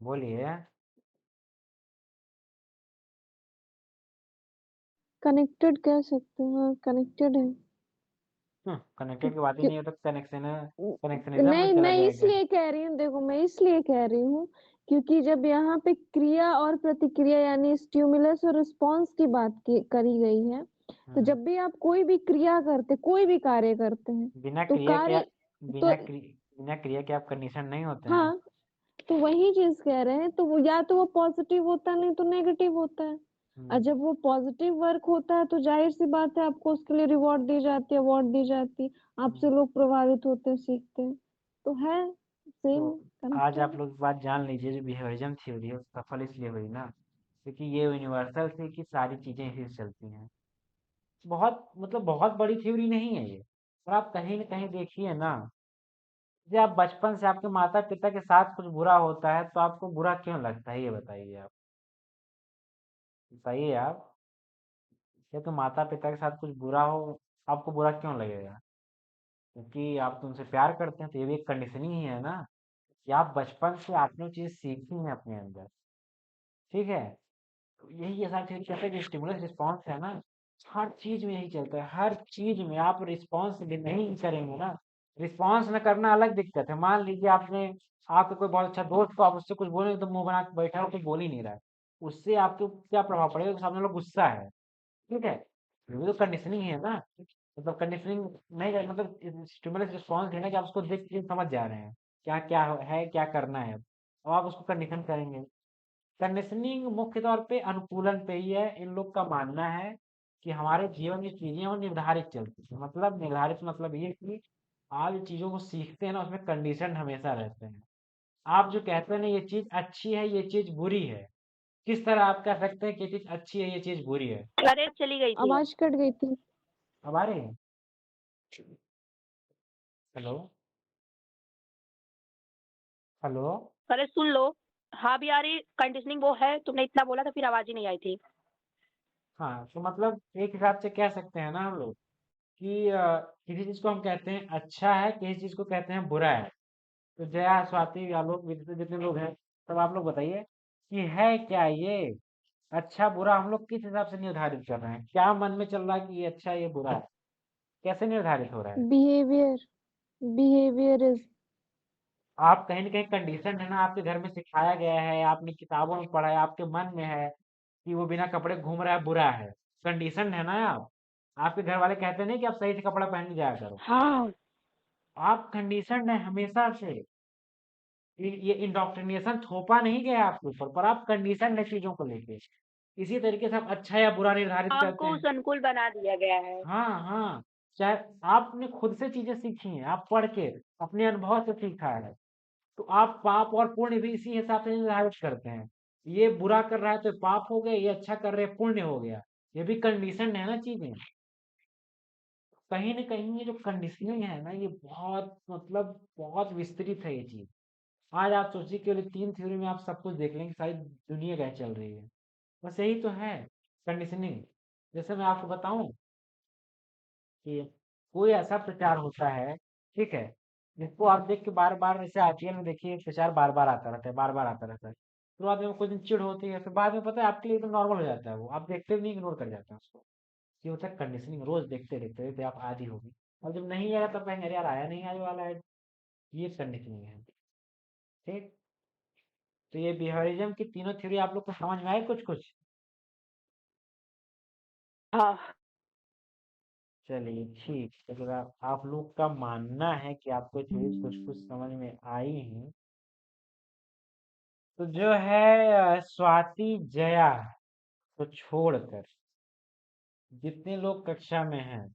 बोलिए। कनेक्टेड कह सकते हैं, हाँ कनेक्टेड है। कनेक्टेड की क्यों- बात ही क्यों- नहीं है तो कनेक्शनिज़्म में नहीं चला मैं जाएगा। इसलिए कह रही हूँ, देखो मैं इसलिए कह रही हूँ क्योंकि जब यहाँ पे क्रिया और प्रतिक्रिया यानी स्टिमुलस और रिस्पॉन्स की करी गई है, तो हुँ। जब भी आप कोई भी क्रिया करते, कोई भी कार्य करते हैं, बिना तो क्रिया के कार्य तो बिना क्रिया के आप कंडीशन नहीं होते हैं। हाँ, तो वही चीज कह रहे हैं, तो वो या तो वो पॉजिटिव होता है, नहीं तो नेगेटिव होता है। और हुँ। जब वो पॉजिटिव वर्क होता है तो जाहिर सी बात है आपको उसके लिए रिवॉर्ड दी जाती है, अवार्ड दी जाती है, आपसे हुँ। लोग प्रभावित होते हैं, सीखते हैं। तो है सेम तो आज आप कनेक्टेड। लोग एक बात जान लीजिए, जो बिहेवियरिज्म थ्योरी है वो सफल इसलिए हुई ना, क्योंकि ये यूनिवर्सल थी कि सारी चीजें इसी से चलती हैं। बहुत मतलब बहुत बड़ी थ्योरी नहीं है ये, और आप कहीं न कहीं देखिए ना, जब आप बचपन से आपके माता-पिता के साथ कुछ बुरा होता है तो आपको बुरा क्यों लगता है ये बताइए आप? बताइए आप, या तो माता-पिता के साथ कुछ बुरा हो, आपको बुरा क्यों लगेगा? क्योंकि आप तो उनसे प्यार करते हैं, तो ये भी एक कंडीशनिंग ही है ना, कि आप बचपन से आपने वो चीज़ सीखी है अपने अंदर, ठीक है? तो यही ऐसा थे कहते हैं कि स्टिमुलस रिस्पॉन्स है ना, हर चीज़ में यही चलता है, हर चीज़ में आप रिस्पॉन्स भी नहीं करेंगे ना, रिस्पॉन्स न करना अलग दिक्कत है। मान लीजिए आपका कोई बहुत अच्छा दोस्त हो, आप उससे कुछ बोलेंगे तो मुँह बना के बैठा हो, कुछ बोल ही नहीं रहा है। उससे आपके ऊपर क्या प्रभाव पड़ेगा कि सामने वाला गुस्सा है, ठीक है? ये भी तो कंडीशनिंग ही है ना, मतलब कंडीशनिंग नहीं है, मतलब स्टिमुलस रिस्पॉन्स है ना कि आप उसको देख के समझ जा रहे हैं, क्या-क्या है, क्या करना है। अब आप उसको कंडीशन करेंगे। कंडीशनिंग मुख्य तौर पे अनुकूलन पे ही है। इन लोग का मानना है कि हमारे जीवन में चीजें वो निर्धारित चलती हैं, मतलब निर्धारित मतलब ये कि आप जो चीजों को सीखते हैं ना उसमें कंडीशन हमेशा रहते हैं। आप जो कहते हैं ना ये चीज अच्छी है, ये चीज बुरी है, किस तरह आप कह सकते हैं कि ये चीज अच्छी है, ये चीज बुरी है? अरे चली गई थी। आवाज कट गई थी। अब आ रही है? Hello hello. अरे सुन लो। हाँ भी आ रही कंडीशनिंग वो है, तुमने इतना बोला तो फिर आवाज ही नहीं आई थी। हाँ, तो मतलब एक हिसाब से कह सकते हैं ना हम लोग कि किसी चीज को हम कहते हैं अच्छा है, किसी चीज को कहते हैं बुरा है। तो जया, स्वाति, आलोक, विदित, जितने लोग हैं, सब आप लोग बताइए कि है क्या ये अच्छा बुरा हम लोग किस हिसाब से निर्धारित कर रहे हैं? क्या मन में चल रहा है कि ये अच्छा है, ये बुरा है? कैसे निर्धारित हो रहा है? Behaviour, behaviour is. आप कहीं न कहीं कंडीशन है ना, आपके घर में सिखाया गया है, आपने किताबों में पढ़ा है, आपके मन में है कि वो बिना कपड़े घूम रहा है, बुरा है। कंडीशन है ना आप। आपके घर वाले कहते नहीं कि आप सही से कपड़ा पहन के जाया करो। हाँ आप कंडीशन्ड है हमेशा से। ये इंडोक्ट्रिनेशन थोपा नहीं गया आपके ऊपर, पर आप कंडीशन्ड है चीज़ों को लेके। इसी तरीके से आप अच्छा या बुरा निर्धारित करते हमको हैं। उस अनुकूल बना दिया गया है। हाँ, हाँ। चाहे आपने खुद से चीज़ें सीखी हैं, आप पढ़ के, अपने अनुभव से सीखा है। तो आप पाप और पुण्य भी इसी हिसाब से निर्धारित करते हैं। ये बुरा कर रहा है तो पाप हो गया, ये अच्छा कर रहे हैं पुण्य हो गया। ये भी कंडीशन है ना चीजें। कहीं न कहीं ये जो कंडीशनिंग है ना, ये बहुत मतलब बहुत विस्तृत है ये चीज। आज आप सोचिए केवल 3 थ्योरी में आप सब कुछ देख लेंगे, सारी दुनिया क्या चल रही है। बस यही तो है कंडीशनिंग। जैसे मैं आपको बताऊं कि कोई ऐसा प्रचार होता है, ठीक है, जिसको आप देख के बार बार, जैसे आईपीएल में देखिए प्रचार बार बार आता रहता है, बार बार आता रहता है। शुरुआत में कुछ दिन चिढ़ होती है, फिर बाद में पता है आपके लिए तो नॉर्मल हो जाता है, वो आप देखते भी नहीं, इग्नोर कर जाते हैं उसको। ये होता है कंडीशनिंग। रोज देखते देखते देखते आप आदी होगी, और जब नहीं आएगा तब कहेंगे अरे यार आया नहीं आज वाला है। ये कंडीशनिंग है। ठीक। तो ये बिहेवियरिज्म की तीनों थ्योरी आप लोग को समझ में आए कुछ कुछ? हाँ चलिए ठीक, अगर आप लोग का मानना है कि आपको थ्योरी कुछ कुछ समझ में आई है, तो जो है स्वाति, जया को छोड़कर जितने लोग कक्षा में हैं,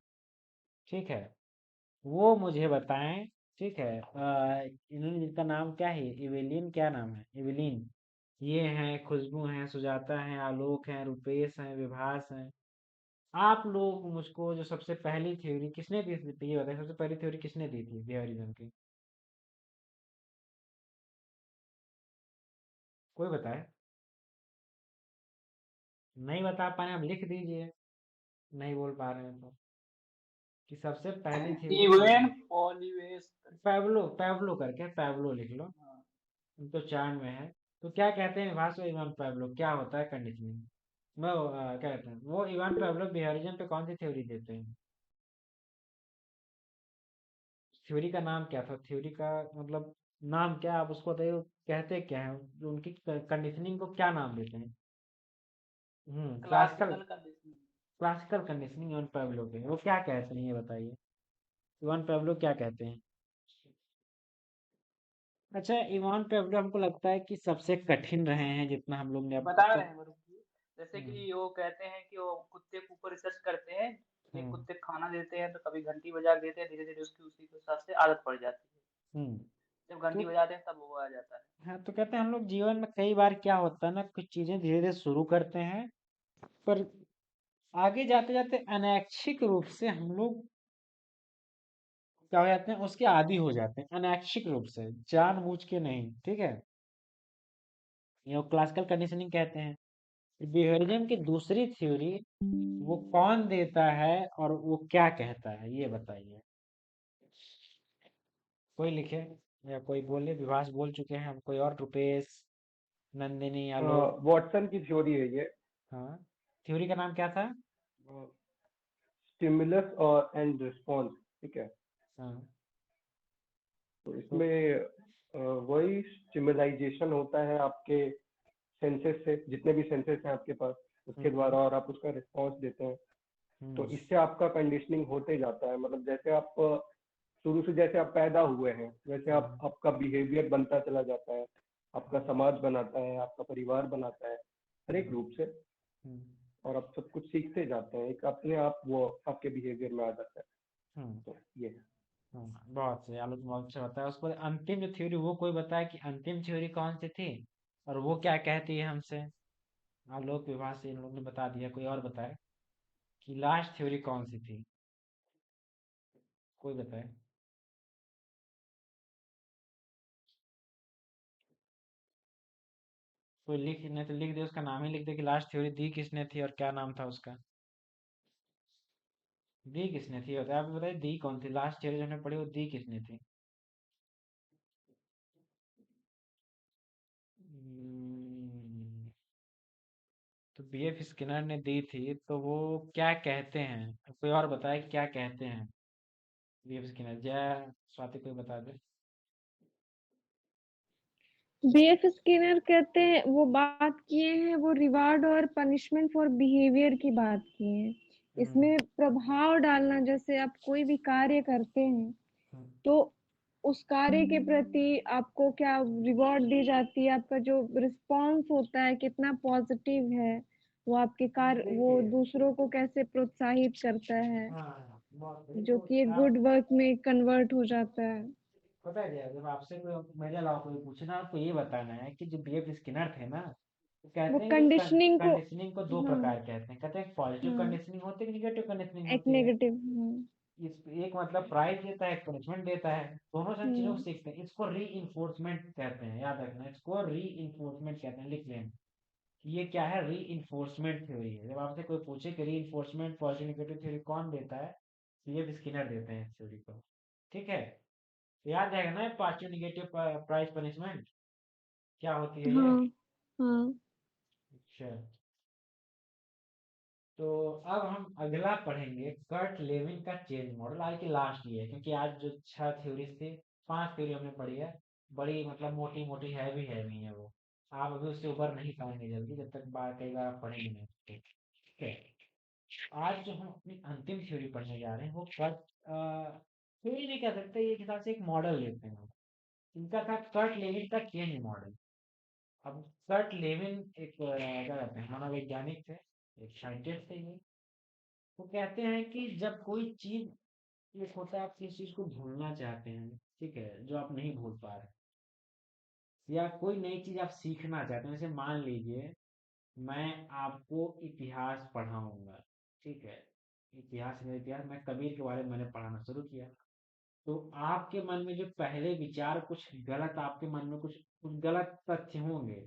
ठीक है, वो मुझे बताएं। ठीक है, इन्होंने जिनका नाम क्या है, इवेलिन, क्या नाम है, इवेलिन, ये हैं, खुशबू हैं, सुजाता हैं, आलोक हैं, रुपेश हैं, विभास हैं। आप लोग मुझको जो सबसे पहली थ्योरी किसने दी थी, ये बताएं, सबसे पहली थ्योरी किसने दी थी बिहेवियरिज्म की? कोई बताए? नहीं बता पा रहे हैं, आप लिख दीजिए। नहीं बोल पा रहे हैं तो, कि सबसे पहली थ्योरी कौन इवेन सी? पॉलीवेस। पैब्लो, पैब्लो करके पैब्लो लिख लो। हाँ, तो चार में है। तो क्या कहते हैं भाषा इवान पैब्लो, क्या होता है कंडीशनिंग? क्या कहते हैं वो, इवान पैब्लो बिहेवियरिज्म पे कौन सी थ्योरी देते हैं? थ्योरी का नाम क्या था, थ्योरी का मतलब नाम क्या, आप उसको बताइए, वो कहते क्या है, जो उनकी कंडीशनिंग को क्या नाम देते हैं? Classical, classical conditioning. Classical conditioning Ivan Pablo के, वो क्या कहते हैं ये बताइए। इवान पैब्लो क्या कहते हैं? अच्छा, इवान पैब्लो हमको लगता है कि सबसे कठिन रहे हैं जितना हम लोग ने अब बता रहे तक। हैं गुरु जी। जैसे हम्म, कि वो कहते हैं कि वो कुत्ते के ऊपर रिसर्च करते हैं। एक हम्म, कुत्ते को खाना देते हैं तो कभी घंटी बजा के देते हैं, धीरे धीरे उसकी उसी के हिसाब से आदत पड़ जाती है। हम्म। जब तो घंटी बजाते हैं तब वो आ जाता है। हाँ, तो कहते हैं हम लोग जीवन में कई बार क्या होता है ना, कुछ चीजें धीरे धीरे शुरू करते हैं, पर आगे जाते जाते अनैच्छिक रूप से हम लोग क्या हो जाते हैं, उसके आदी हो जाते हैं, अनैच्छिक रूप से, जानबूझ के नहीं। ठीक है, ये क्लासिकल कंडीशनिंग कहते हैं। बिहेवियरिज्म की दूसरी थ्योरी वो कौन देता है और वो क्या कहता है, ये बताइए। कोई लिखे या कोई बोले, विभास बोल चुके हैं हम, कोई और, रुपेश, नंदिनी, आलोक। वॉटसन की थ्योरी है ये। हाँ, थ्योरी का नाम क्या था? स्टिमुलस और एंड रिस्पॉन्स। ठीक है, हाँ, तो तो इसमें वही स्टिमुलाइजेशन होता है आपके सेंसेस से, जितने भी सेंसेस हैं आपके पास, उसके हम्म, द्वारा, और आप उसका रिस्पॉन्स देते हैं। तो हम्म, इससे आपका कंडीशनिंग होते जाता है। मतलब जैसे आप शुरू से जैसे आप पैदा हुए हैं, वैसे आप हम्म, आपका बिहेवियर बनता चला जाता है, आपका हम्म, समाज बनाता है, आपका परिवार बनाता है, हर एक हम्म, रूप से। हम्म, और आप सब कुछ सीखते जाते हैं, एक अपने आप वो आपके बिहेवियर में आ जाता है। हम्म, तो ये है। बहुत से आलोक बहुत अच्छा बताया। उसको अंतिम जो थ्योरी वो कोई बताया कि अंतिम थ्योरी कौन सी थी और वो क्या कहती है हमसे? आलोक विभाग से इन लोगों ने बता दिया, कोई और बताए कि लास्ट थ्योरी कौन सी थी, कोई बताए। कोई लिख नहीं तो लिख दे, उसका नाम ही लिख दे कि लास्ट थ्योरी दी किसने थी और क्या नाम था उसका। दी किसने थी बताया, आप बताइए दी कौन थी, लास्ट थ्योरी जो हमने पढ़ी वो दी किसने थी। हम्म, तो बीएफ स्किनर ने दी थी, तो वो क्या कहते हैं, कोई और बताए क्या कहते हैं बीएफ स्किनर। जय स्वाति, कोई बता दे। बीएफ स्किनर कहते हैं, वो बात किए हैं, वो रिवार्ड और पनिशमेंट फॉर बिहेवियर की बात किए हैं। इसमें प्रभाव डालना, जैसे आप कोई भी कार्य करते हैं हम्म, तो उस कार्य के प्रति आपको क्या रिवॉर्ड दी जाती है, आपका जो रिस्पॉन्स होता है कितना पॉजिटिव है, वो आपके कार्य, वो देखिए, दूसरों को कैसे प्रोत्साहित करता है, हाँ बहुत सही। जो तो कि एक आप गुड वर्क में कन्वर्ट हो जाता है। पता है क्या, जब आपसे कोई मेरे अलावा कोई पूछे ना, आपको ये बताना है कि जो बीएफ स्किनर थे ना, वो वो कहते हैं कि कंडीशनिंग को, कंडीशनिंग को दो हाँ प्रकार कहते हैं। कहते हैं पॉजिटिव हाँ, कंडीशनिंग होती है, निगेटिव कंडीशनिंग एक होती है। नेगेटिव, इस एक मतलब प्राइज देता है, एक पनिशमेंट देता है, दोनों से हम चीजों को हम्म सीखते हैं। इसको री इन्फोर्समेंट कहते हैं, याद रखना, इसको री इन्फोर्समेंट कहते हैं, लिख लें कि ये क्या है, री इन्फोर्समेंट थ्योरी है। जब आपसे कोई पूछे कि री इन्फोर्समेंट पॉजिटिव नेगेटिव थ्योरी कौन देता है, तो ये स्किनर देते हैं इस थ्योरी को। ठीक है, तो याद रहेगा ना पॉजिटिव नेगेटिव प्राइज पनिशमेंट क्या होती है ये। हाँ हाँ अच्छा, तो अब हम अगला पढ़ेंगे कर्ट लेविन का चेंज मॉडल, आज की लास्ट ये है, क्योंकि आज जो 6 थ्योरीज थी, 5 थ्योरी हमने पढ़ी है, बड़ी मतलब मोटी मोटी हैवी हैवी है वो। आप अभी उससे ऊपर नहीं पाएंगे जल्दी, जब तक बार कई बार आप पढ़ेंगे नहीं। ठीक है, आज जो हम अपनी अंतिम थ्योरी पढ़ने जा रहे हैं वो कर्ट थ्योरी नहीं कह सकते, एक हिसाब से एक मॉडल लेते हैं हम। इनका था कर्ट लेविन का चेंज मॉडल। अब कर्ट लेविन एक क्या कहते हैं, मनोवैज्ञानिक थे, एक साइंटिस्ट थे ये। वो कहते हैं कि जब कोई चीज, एक होता है आप किसी चीज को भूलना चाहते हैं, ठीक है, जो आप नहीं भूल पा रहे, या कोई नई चीज आप सीखना चाहते हैं, जैसे मान लीजिए मैं आपको इतिहास पढ़ाऊंगा, ठीक है, इतिहास मैं कबीर के बारे में मैंने पढ़ाना शुरू किया, तो आपके मन में जो पहले विचार कुछ गलत, आपके मन में कुछ कुछ गलत तथ्य होंगे,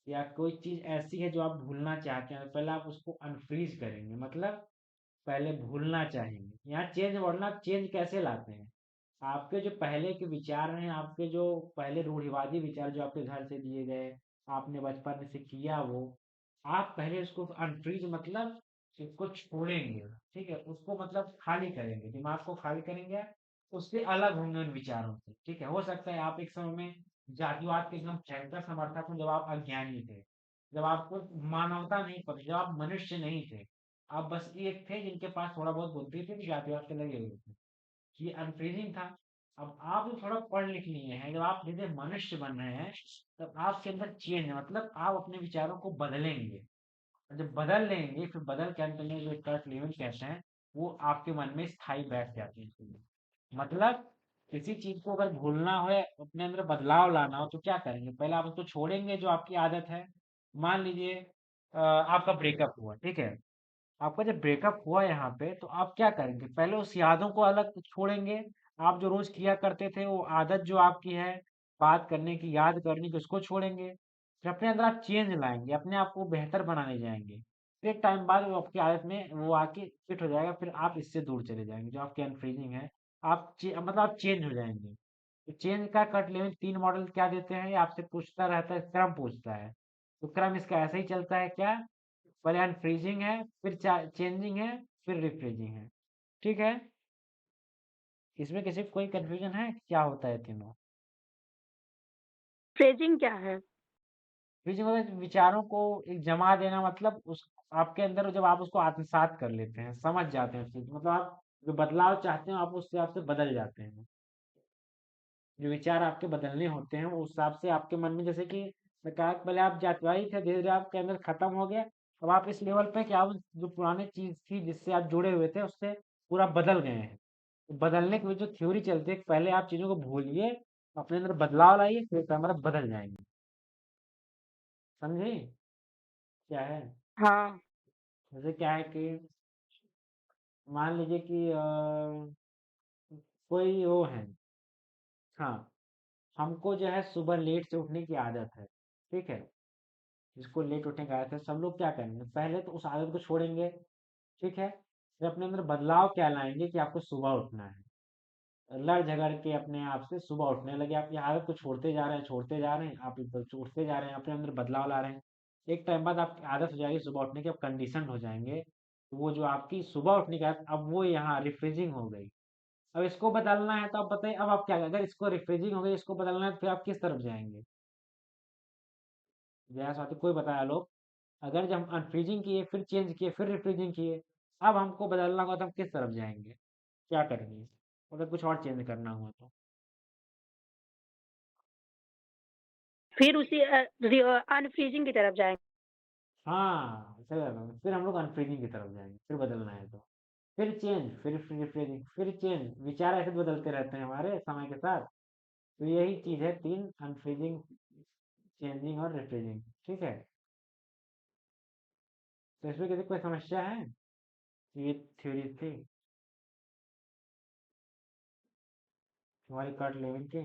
या कोई चीज ऐसी है जो आप भूलना चाहते हैं, पहले आप उसको अनफ्रीज करेंगे, मतलब पहले भूलना चाहेंगे। यहाँ चेंज मॉडल आप चेंज कैसे लाते हैं, आपके जो पहले के विचार हैं, आपके जो पहले रूढ़िवादी विचार जो आपके घर से दिए गए, आपने बचपन से किया, वो आप पहले उसको अनफ्रीज मतलब उसको छोड़ेंगे, ठीक है, उसको मतलब खाली करेंगे, दिमाग को खाली करेंगे, उससे अलग होंगे उन विचारों से। ठीक है, हो सकता है आप एक समय में जातिवाद के एकदम भयंकर समर्थक हो, जब आप अज्ञानी थे, जब आपको मानवता नहीं पता, जब आप मनुष्य नहीं थे, आप बस एक थे जिनके पास थोड़ा बहुत बुद्धि थी, तो जातिवाद के लगे हुए थे, ये अनफ्रीजिंग था। अब आप जो थोड़ा पढ़ लिख लिए हैं, जब आप जैसे मनुष्य बन रहे हैं, तब आपके अंदर चेंज है, मतलब आप अपने विचारों को बदलेंगे, और जब बदल लेंगे फिर बदल के अंत में जो कर्ट लेविन कहते हैं, वो आपके मन में स्थायी बैठ जाती है चीजें। मतलब किसी चीज को अगर भूलना हो या अपने अंदर बदलाव लाना हो, तो क्या करेंगे, पहले आप उसको छोड़ेंगे जो आपकी आदत है। मान लीजिए आपका ब्रेकअप हुआ, ठीक है, आपका जब ब्रेकअप हुआ यहाँ पे, तो आप क्या करेंगे, पहले उस यादों को अलग छोड़ेंगे, आप जो रोज किया करते थे वो आदत जो आपकी है बात करने की, याद करने की, उसको छोड़ेंगे, फिर अपने अंदर आप चेंज लाएंगे, अपने आप को बेहतर बनाने जाएंगे, फिर एक टाइम बाद वो आपकी आदत में वो आके फिट हो जाएगा, फिर आप इससे दूर चले जाएंगे, जो आपकी अनफ्रीजिंग है, मतलब आप चेंज हो जाएंगे। तो चेंज का कट लेवल 3 मॉडल क्या देते हैं, ये आपसे पूछता रहता है, क्रम पूछता है, तो क्रम इसका ऐसे ही चलता है क्या, पहले अनफ्रीजिंग है, फिर चेंजिंग है, फिर रिफ्रीजिंग है। ठीक है, इसमें किसी को कोई कंफ्यूजन है क्या होता है तीनों। फ्रेजिंग क्या है? फ्रीजिंग मतलब विचारों को एक जमा देना, मतलब उस आपके अंदर जब आप उसको आत्मसात कर लेते हैं, समझ जाते हैं उस चीज, मतलब आप जो बदलाव चाहते हैं आप उससे हिसाब से बदल जाते हैं, जो विचार आपके बदलने होते हैं उस हिसाब से आपके मन में, जैसे कि मैं कहा कि पहले आप जातिवादी थे, धीरे धीरे आपके अंदर खत्म हो गया, अब आप इस लेवल पे कि आप जो पुरानी चीज थी जिससे आप जुड़े हुए थे उससे पूरा बदल गए हैं। तो बदलने की जो थ्योरी चलती है, पहले आप चीजों को भूलिए, अपने अंदर बदलाव लाइए, फिर हमारा बदल जाएंगे। समझे। क्या है, हाँ। जैसे क्या है कि मान लीजिए कि कोई वो है, हाँ, हमको जो है सुबह लेट से उठने की आदत है, ठीक है? जिसको लेट उठने की आदत है, सब लोग क्या करेंगे, पहले तो उस आदत को छोड़ेंगे, ठीक है? फिर अपने अंदर बदलाव क्या लाएँगे कि आपको सुबह उठना है। लड़ झगड़ के अपने आप से सुबह उठने लगे, आप ये आदत को छोड़ते जा रहे हैं, छोड़ते जा रहे हैं, आप उठते जा रहे हैं, अपने अंदर बदलाव ला रहे हैं। एक टाइम बाद आपकी आदत हो जाएगी सुबह उठने की, आप कंडीशन्ड हो जाएँगे। तो वो जो आपकी सुबह उठने की आदत, अब वो यहाँ रिफ्रेजिंग हो गई। अब इसको बदलना है तो आप बताइए, अब आप क्या, अगर इसको रिफ्रेजिंग हो गई, इसको बदलना है तो फिर आप किस तरफ जाएँगे? जया स्वाति कोई बताया लोग? अगर जब हम अनफ्रीजिंग किए, फिर चेंज किए, फिर रिफ्रीजिंग किए, अब हमको बदलना होगा तो हम किस तरफ जाएँगे? क्या करेंगे? अगर कुछ और चेंज करना हुआ तो? फिर उसी अनफ्रीजिंग की तरफ जाएँगे। हाँ, सही बात है। फिर हम लोग अनफ्रीजिंग की तरफ जाएँगे, फिर बदलना है तो। फिर चेंज, फिर रिफ्रेजिंग, फिर चेंज, विचार ऐसे बदलते रहते हैं हमारे समय के साथ। तो यही चीज़ है 3, अनफ्रीजिंग, चेंजिंग और रिफ्रेजिंग, ठीक है? तो इसमें किसी कोई समस्या है? ये थ्योरीज़ थी, हमारी कर्ट लेविन की।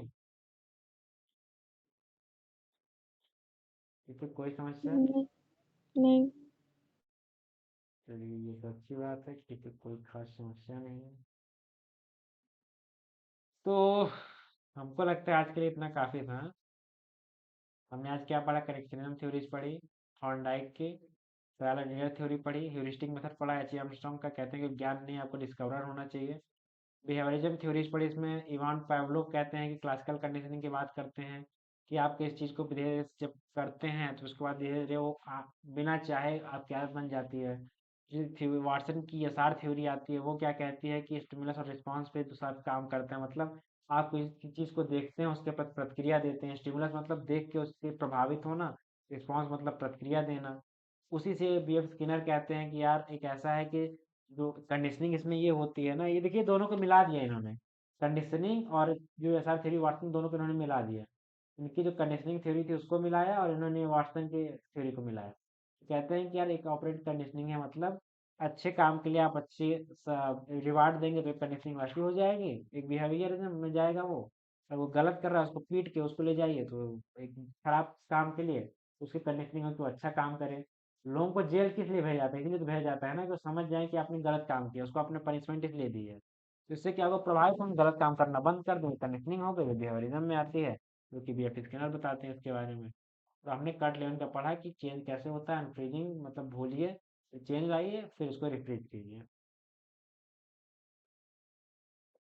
इसमें कोई समस्या? नहीं। नहीं। चलिए ये तो अच्छी बात है कि कोई खास समस्या नहीं है। तो हमको लगता है आज के लिए इतना काफ़ी था। हमने आज क्या पढ़ा, करेक्शनल थ्योरीज पढ़ी, थॉर्नडाइक की, ट्रायल एंड एरर थ्योरी पढ़ी, ह्यूरिस्टिक मेथड पढ़ा, एच आर्मस्ट्रांग का, कहते हैं कि ज्ञान नहीं आपको डिस्कवर होना चाहिए। बिहेवियरिज्म थ्योरीज पढ़ी, इसमें इवान पावलोव कहते हैं कि क्लासिकल कंडीशनिंग की बात करते हैं कि आप किस चीज़ को धीरे धीरे जब करते हैं तो उसके बाद धीरे धीरे वो बिना चाहे आपकी आदत बन जाती है। वाटसन की एसआर थ्योरी आती है, वो क्या कहती है कि स्टिमुलस और रिस्पॉन्स पे तो सब काम करता है, मतलब आप किसी चीज़ को देखते हैं उसके प्रति प्रतिक्रिया देते हैं। स्टिमुलस मतलब देख के उससे प्रभावित होना, रिस्पॉन्स मतलब प्रतिक्रिया देना। उसी से बी.एफ. स्किनर कहते हैं कि यार एक ऐसा है कि जो कंडीशनिंग इसमें ये होती है ना, ये देखिए दोनों को मिला दिया इन्होंने, कंडीशनिंग और जो एसआर थ्योरी वाटसन, दोनों को इन्होंने मिला दिया। इनकी जो कंडीशनिंग थ्योरी थी उसको मिलाया और इन्होंने वाटसन की थ्योरी को मिलाया। कहते हैं कि यार एक ऑपरेंट कंडीशनिंग है, मतलब अच्छे काम के लिए आप अच्छे रिवार्ड देंगे तो कंडीशनिंग वैसी हो जाएगी, एक बिहेवियरिज्म में जाएगा वो। और वो गलत कर रहा है उसको पीट के उसको ले जाइए तो एक खराब काम के लिए उसकी कंडीशनिंग हो तो अच्छा काम करे। लोगों को जेल किस लिए भेजा जाता है, इसलिए तो भेजा जाता है ना कि वो समझ जाए कि आपने गलत काम किया, उसको आपने पनिशमेंट इसलिए दी है। तो इससे क्या होगा, प्रभावित हम गलत काम करना बंद कर देंगे, कंडीशनिंग हो गई, बिहेवियरिज्म में आती है, जो कि बी.एफ. स्किनर बताते हैं इसके बारे में। तो हमने कट लेवन का पढ़ा कि चेंज कैसे होता है, अनफ्रीजिंग मतलब भूलिए, चेंज लाइए फिर उसको रिफ्रीज कीजिए।